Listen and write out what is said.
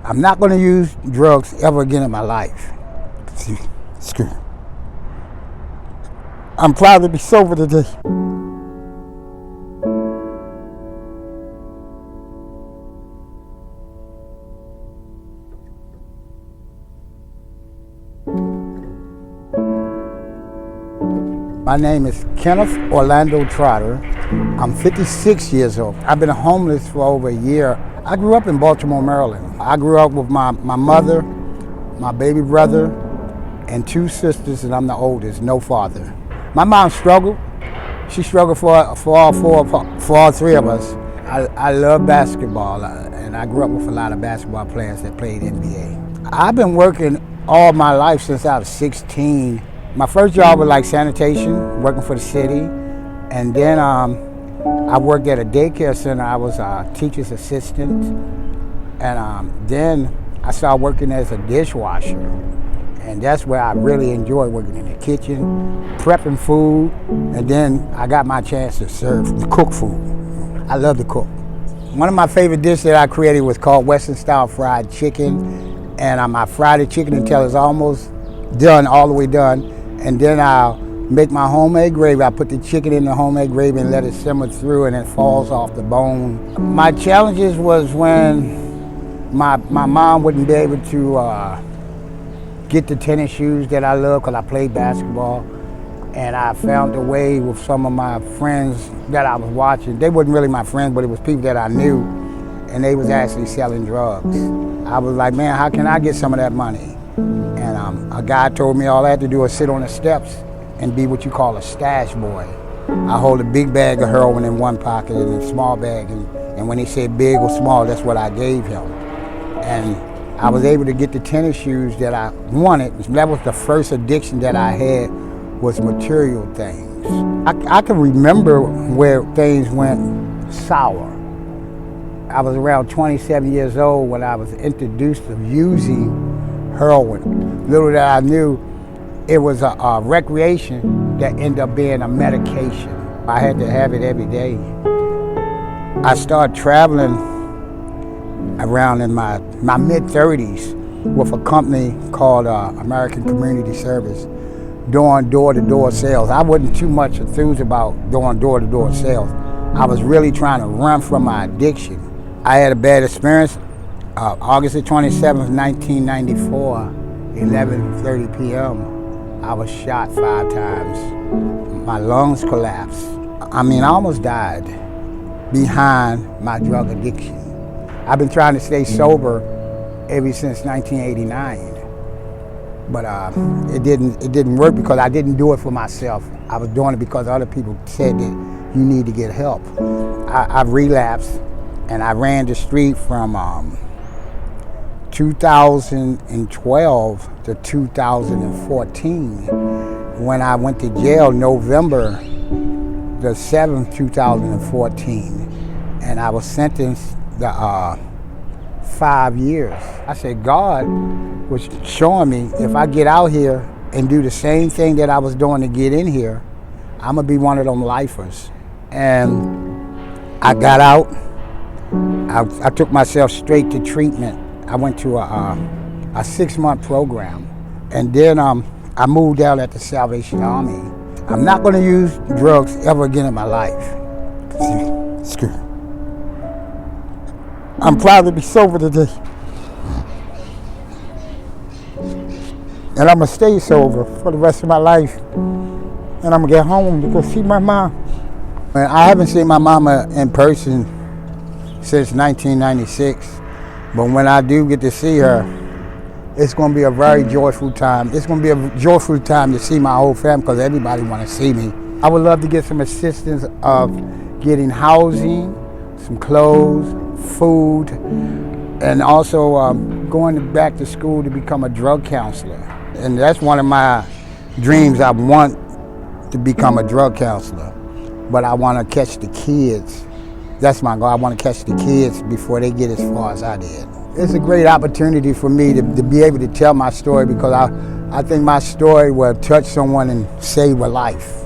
I'm not going to use drugs ever again in my life. Screw. I'm proud to be sober today. My name is Kenneth Orlando Trotter. I'm 56 years old. I've been homeless for over a year. I grew up in Baltimore, Maryland. I grew up with my mother, my baby brother, and 2 sisters, and I'm the oldest, no father. My mom struggled. She struggled for all 3 of us. I love basketball, and I grew up with a lot of basketball players that played NBA. I've been working all my life since I was 16. My first job was like sanitation, working for the city, and then I worked at a daycare center. I was a teacher's assistant, and then I started working as a dishwasher, and that's where I really enjoyed working in the kitchen, prepping food, and then I got my chance to cook food. I love to cook. One of my favorite dishes that I created was called Western style fried chicken, and I fried the chicken until it's almost done, all the way done. And then I'll make my homemade gravy. I put the chicken in the homemade gravy and let it simmer through, and it falls off the bone. My challenges was when my mom wouldn't be able to get the tennis shoes that I love because I played basketball. And I found a way with some of my friends that I was watching. They weren't really my friends, but it was people that I knew, and they was actually selling drugs. I was like, man, how can I get some of that money? And a guy told me all I had to do was sit on the steps and be what you call a stash boy. I hold a big bag of heroin in one pocket and a small bag, and when he said big or small, that's what I gave him. And I was able to get the tennis shoes that I wanted. That was the first addiction that I had, was material things. I can remember where things went sour. I was around 27 years old when I was introduced to using heroin. Little that I knew, it was a recreation that ended up being a medication. I had to have it every day. I started traveling around in my mid-30s with a company called American Community Service, doing door-to-door sales. I wasn't too much enthused about doing door-to-door sales. I was really trying to run from my addiction. I had a bad experience. August the 27th, 1994, 11:30 p.m., I was shot 5 times. My lungs collapsed. I almost died behind my drug addiction. I've been trying to stay sober ever since 1989, but it didn't work because I didn't do it for myself. I was doing it because other people said that you need to get help. I relapsed, and I ran the street from 2012 to 2014. When I went to jail November the 7th, 2014, and I was sentenced to 5 years. I said, God was showing me if I get out here and do the same thing that I was doing to get in here, I'm gonna be one of them lifers. And I got out. I took myself straight to treatment. I went to a 6-month program, and then I moved out at the Salvation Army. I'm not going to use drugs ever again in my life. Screw. I'm proud to be sober today, and I'm going to stay sober for the rest of my life, and I'm going to get home to go see my mom. And I haven't seen my mama in person since 1996. But when I do get to see her, it's going to be a very joyful time. It's going to be a joyful time to see my whole family because everybody want to see me. I would love to get some assistance of getting housing, some clothes, food, and also going back to school to become a drug counselor. And that's one of my dreams. I want to become a drug counselor, but I want to catch the kids. That's my goal. I want to catch the kids before they get as far as I did. It's a great opportunity for me to be able to tell my story because I think my story will touch someone and save a life.